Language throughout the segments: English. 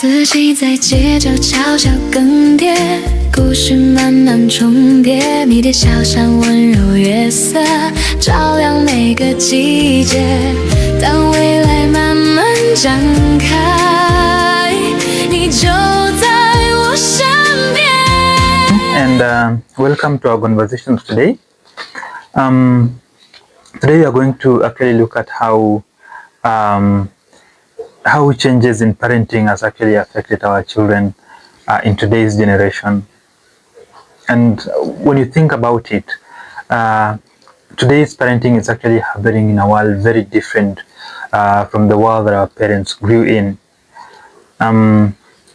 四季在街角悄悄更迭，故事慢慢重叠，迷迭小巷温柔月色，照亮每个季节。当未来慢慢展开，你就在我身边。And welcome to our conversations today. Today we are going to actually look at how changes in parenting has actually affected our children in today's generation. And when you think about it, today's parenting is actually happening in a world very different from the world that our parents grew in.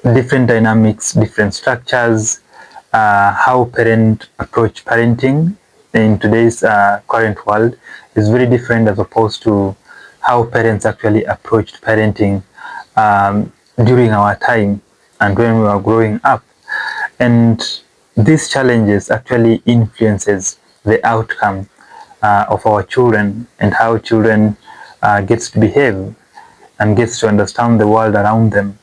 Different dynamics, different structures, how parents approach parenting in today's current world is very different as opposed to how parents actually approached parenting during our time and when we were growing up. And these challenges actually influences the outcome of our children and how children gets to behave and gets to understand the world around them.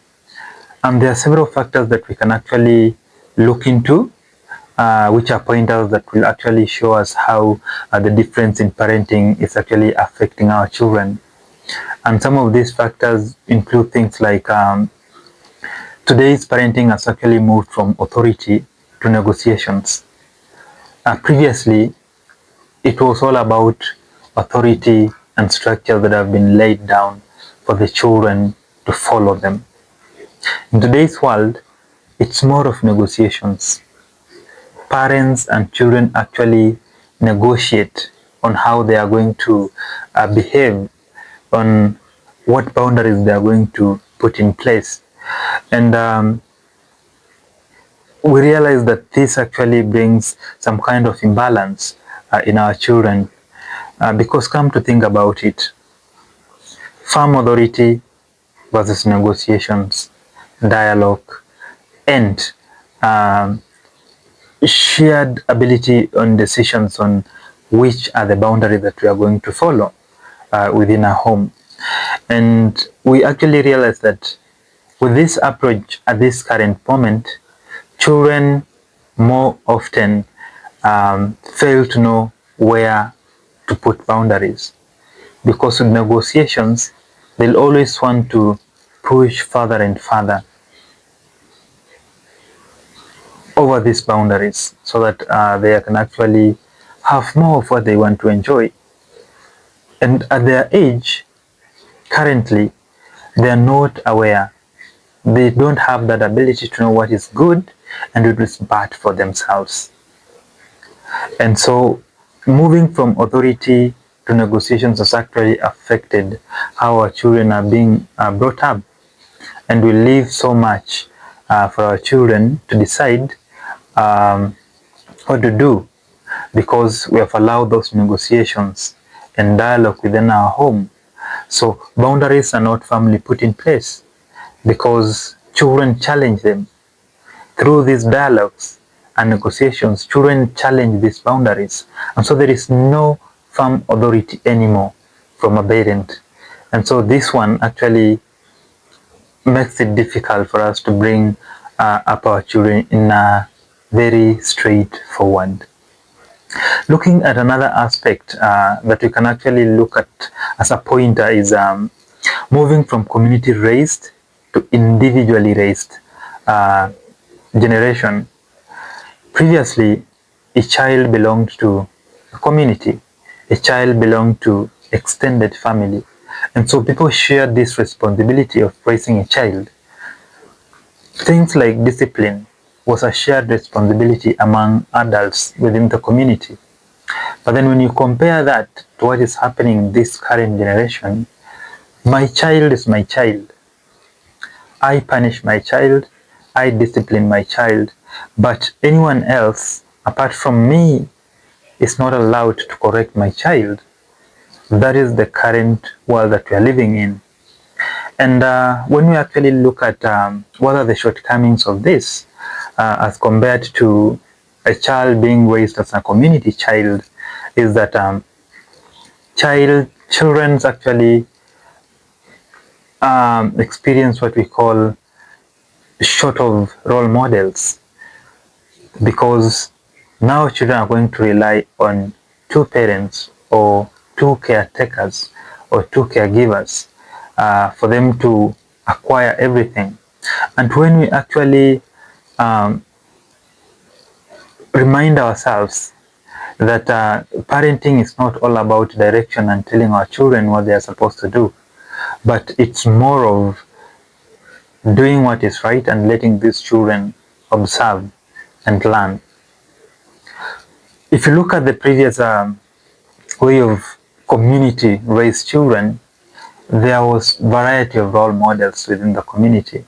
And there are several factors that we can actually look into, which are pointers that will actually show us how the difference in parenting is actually affecting our children. And some of these factors include things like today's parenting has actually moved from authority to negotiations. Previously, it was all about authority and structures that have been laid down for the children to follow them. In today's world, it's more of negotiations. Parents and children actually negotiate on how they are going to behave, on what boundaries they are going to put in place. And we realize that this actually brings some kind of imbalance in our children because come to think about it, firm authority versus negotiations, dialogue, and shared ability on decisions on which are the boundaries that we are going to follow within our home. And we actually realize that with this approach at this current moment, children more often fail to know where to put boundaries, because with negotiations they'll always want to push further and further over these boundaries so that they can actually have more of what they want to enjoy. And at their age, currently, they are not aware. They don't have that ability to know what is good and what is bad for themselves. And so moving from authority to negotiations has actually affected how our children are being brought up. And we leave so much for our children to decide what to do, because we have allowed those negotiations and dialogue within our home. So boundaries are not firmly put in place because children challenge them. Through these dialogues and negotiations, children challenge these boundaries. And so there is no firm authority anymore from a parent. And so this one actually makes it difficult for us to bring up our children in a very straightforward. Looking at another aspect that we can actually look at as a pointer is moving from community raised to individually raised generation. Previously, a child belonged to a community, a child belonged to extended family, and so people shared this responsibility of raising a child. Things like discipline was a shared responsibility among adults within the community. But then when you compare that to what is happening in this current generation, my child is my child. I punish my child, I discipline my child, but anyone else apart from me is not allowed to correct my child. That is the current world that we are living in. And when we actually look at what are the shortcomings of this, as compared to a child being raised as a community child, is that children actually experience what we call short of role models, because now children are going to rely on two parents or two caretakers or two caregivers for them to acquire everything. And when we actually remind ourselves that parenting is not all about direction and telling our children what they are supposed to do, but it's more of doing what is right and letting these children observe and learn. If you look at the previous way of community raised children, there was variety of role models within the community.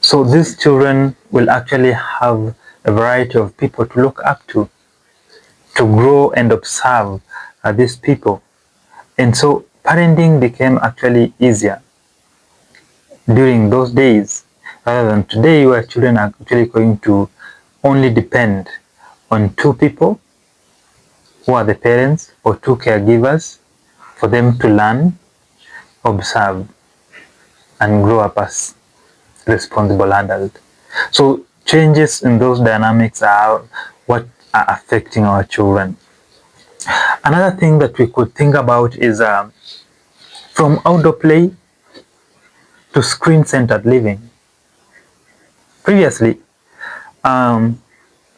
So these children will actually have a variety of people to look up to grow and observe these people. And so parenting became actually easier during those days, rather than today where children are actually going to only depend on two people who are the parents or two caregivers for them to learn, observe, and grow up as responsible adults. So changes in those dynamics are what are affecting our children. Another thing that we could think about is from outdoor play to screen-centered living. Previously,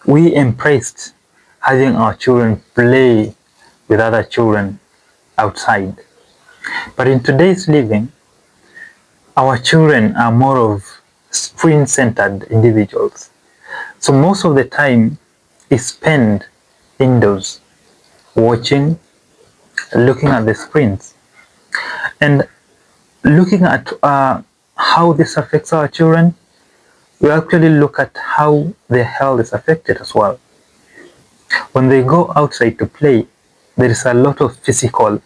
we embraced having our children play with other children outside. But in today's living, our children are more of screen-centered individuals. So most of the time is spent indoors, watching, looking at the screens. And looking at how this affects our children, we actually look at how their health is affected as well. When they go outside to play, there is a lot of physical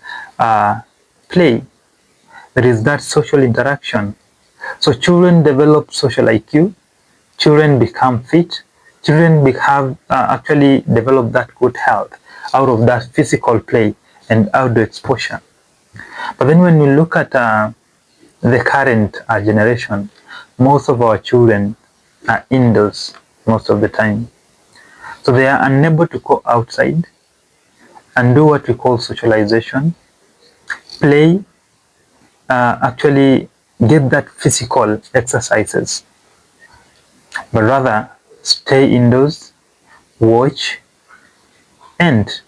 play. There is that social interaction. So children develop social IQ, children become fit, children actually develop that good health out of that physical play and outdoor exposure. But then when we look at the current generation, most of our children are indoors most of the time. So they are unable to go outside and do what we call socialization, play, actually get that physical exercises, but rather stay indoors, watch, and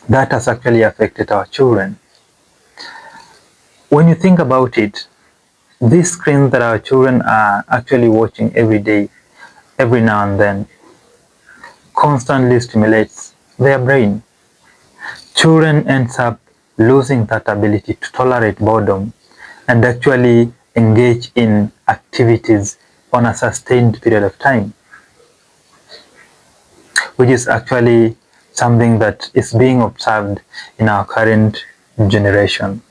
that has actually affected our children. When you think about it, these screens that our children are actually watching every day, every now and then, constantly stimulates their brain. Children ends up losing that ability to tolerate boredom and actually engage in activities on a sustained period of time, which is actually something that is being observed in our current generation.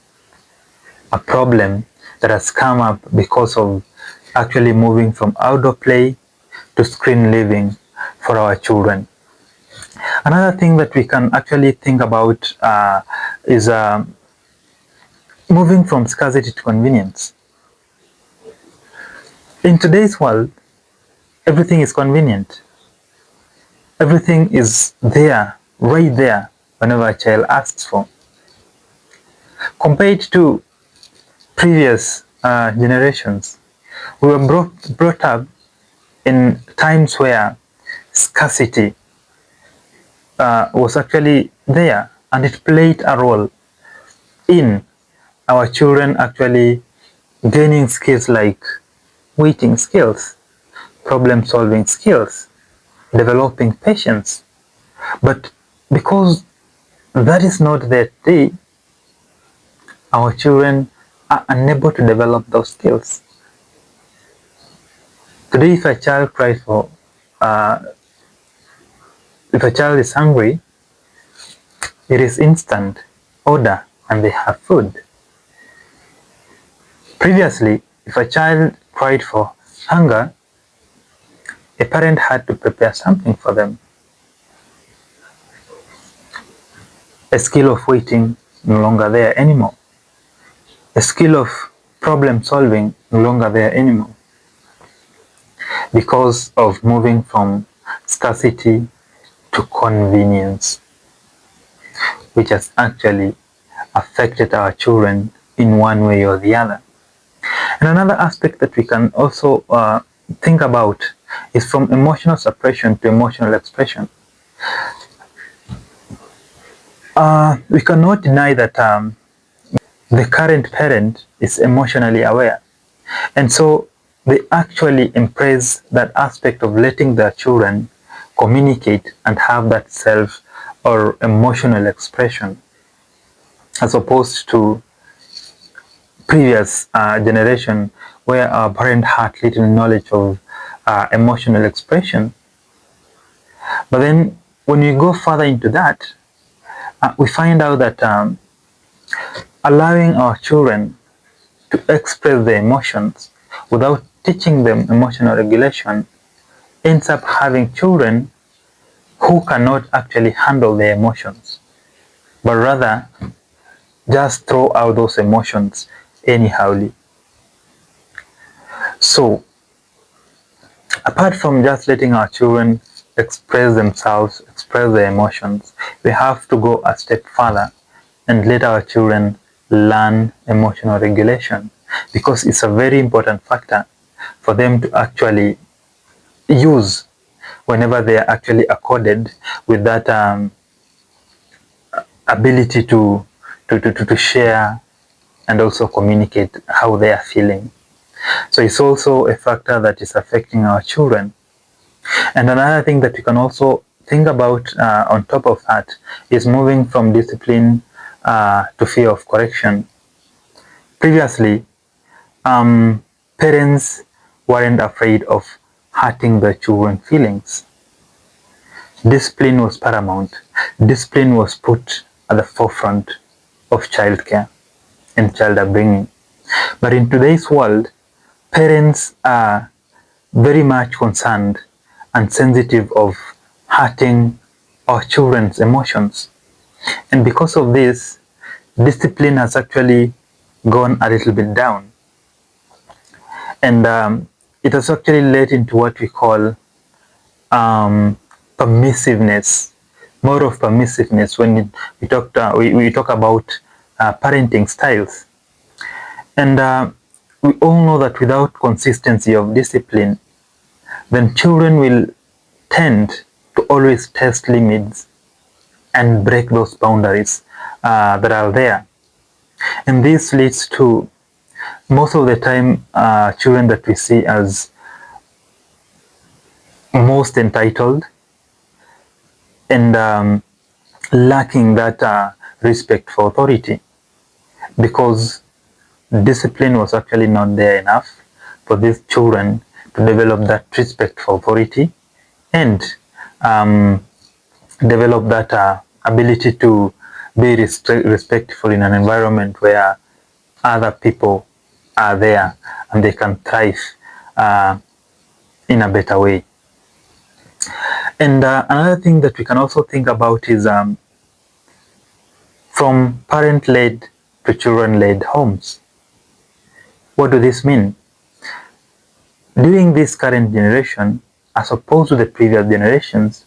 A problem that has come up because of actually moving from outdoor play to screen living for our children. Another thing that we can actually think about is moving from scarcity to convenience. In today's world, everything is convenient. Everything is there, right there, whenever a child asks for. Compared to previous generations, we were brought up in times where scarcity was actually there, and it played a role in our children actually gaining skills like waiting skills, problem solving skills, developing patience. But because that is not there today, our children are unable to develop those skills. Today, if a child cries for, if a child is hungry, it is instant order and they have food. Previously, if a child cried for hunger, a parent had to prepare something for them. A skill of waiting no longer there anymore. A skill of problem solving no longer there anymore. because of moving from scarcity to convenience, which has actually affected our children in one way or the other. And another aspect that we can also think about is from emotional suppression to emotional expression. We cannot deny that the current parent is emotionally aware, and so they actually embrace that aspect of letting their children communicate and have that self or emotional expression, as opposed to previous generation where our parent had little knowledge of emotional expression. But then when we go further into that, we find out that allowing our children to express their emotions without teaching them emotional regulation ends up having children who cannot actually handle their emotions, but rather just throw out those emotions anyhowly. So, apart from just letting our children express themselves, express their emotions, we have to go a step further and let our children learn emotional regulation, because it's a very important factor for them to actually use whenever they are actually accorded with that ability to share and also communicate how they are feeling. So it's also a factor that is affecting our children. And another thing that we can also think about on top of that is moving from discipline to fear of correction. Previously, parents weren't afraid of hurting their children's feelings. Discipline was paramount. Discipline was put at the forefront of childcare and child upbringing. But in today's world, parents are very much concerned and sensitive of hurting our children's emotions. And because of this, discipline has actually gone a little bit down. And it has actually led into what we call permissiveness, more of permissiveness when we talk about parenting styles. And we all know that without consistency of discipline, then children will tend to always test limits and break those boundaries that are there. And this leads to most of the time children that we see as most entitled and lacking that respect for authority, because discipline was actually not there enough for these children to develop that respect for authority and develop that ability to be respectful in an environment where other people are there and they can thrive in a better way. And another thing that we can also think about is from parent-led to children-led homes. What does this mean? During this current generation, as opposed to the previous generations,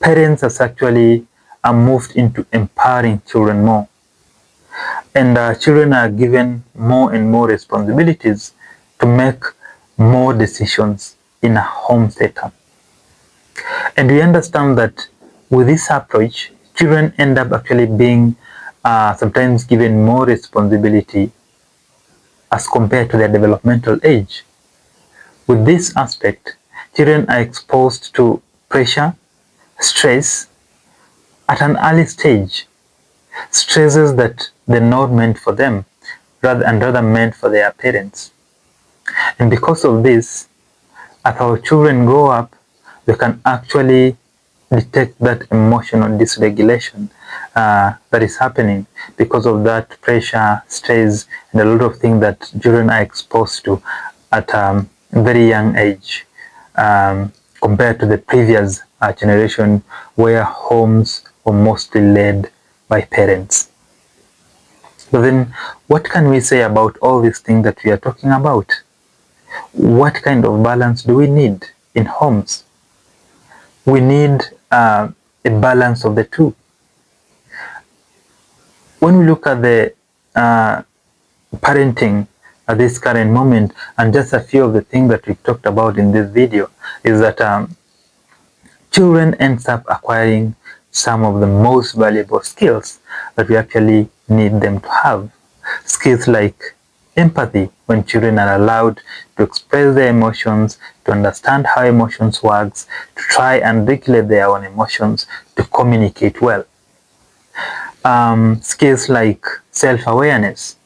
parents has actually moved into empowering children more. And children are given more and more responsibilities to make more decisions in a home setup. And we understand that with this approach, children end up actually being sometimes given more responsibility as compared to their developmental age. With this aspect, children are exposed to pressure, stress at an early stage, stresses that they're not meant for them, rather meant for their parents. And because of this, as our children grow up, they can actually detect that emotional dysregulation that is happening because of that pressure, stress, and a lot of things that children are exposed to at a very young age, compared to the previous generation where homes were mostly led by parents. But then, what can we say about all these things that we are talking about? What kind of balance do we need in homes? We need a balance of the two. When we look at the parenting at this current moment, and just a few of the things that we've talked about in this video, is that children ends up acquiring some of the most valuable skills that we actually need them to have. Skills like empathy, when children are allowed to express their emotions, to understand how emotions works, to try and regulate their own emotions, to communicate well. Skills like self-awareness,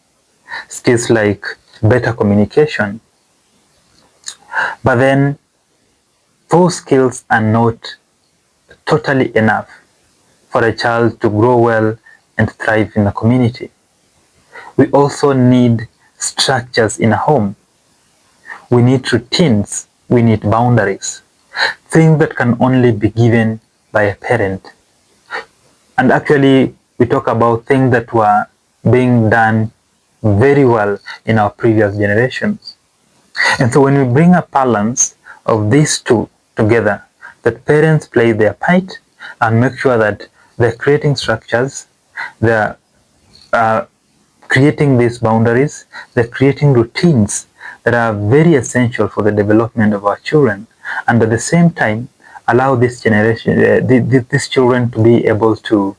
skills like better communication. But then those skills are not totally enough for a child to grow well and thrive in a community. We also need structures in a home. We need routines. We need boundaries. Things that can only be given by a parent. And actually, we talk about things that were being done very well in our previous generations. And so when we bring a balance of these two together, that parents play their part and make sure that they're creating structures, they're creating these boundaries, they're creating routines that are very essential for the development of our children, and at the same time allow this generation, these children to be able to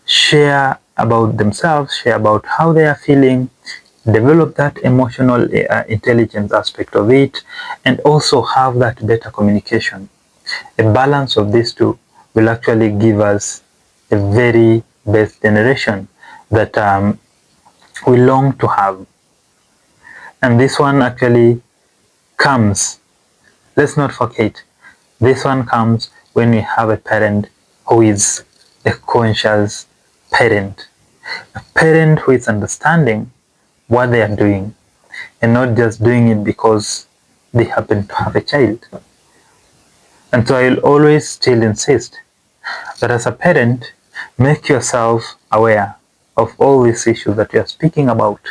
share about themselves, share about how they are feeling, develop that emotional intelligence aspect of it, and also have that better communication. A balance of these two will actually give us a very best generation that we long to have. And this one actually comes, let's not forget, this one comes when we have a parent who is a conscious parent. A parent who is understanding what they are doing and not just doing it because they happen to have a child. And so I'll always still insist that as a parent, make yourself aware of all these issues that we are speaking about.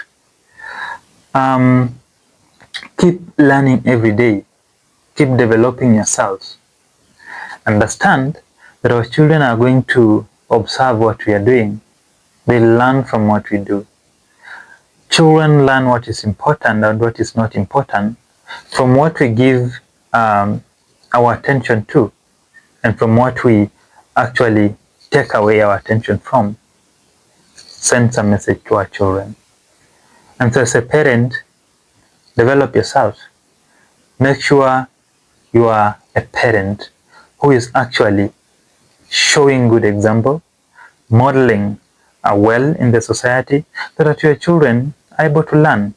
Keep learning every day. Keep developing yourselves. Understand that our children are going to observe what we are doing. They learn from what we do. Children learn what is important and what is not important from what we give our attention to, and from what we actually take away our attention from. Send a message to our children. And so as a parent, develop yourself. Make sure you are a parent who is actually showing good example, modeling well in the society, so that your children are able to learn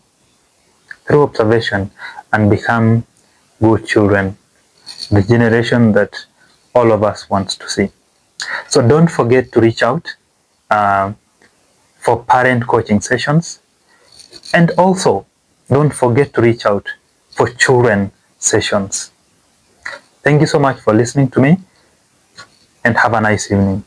through observation and become good children, the generation that all of us want to see. So don't forget to reach out for parent coaching sessions, and also don't forget to reach out for children sessions. Thank you so much for listening to me, and have a nice evening.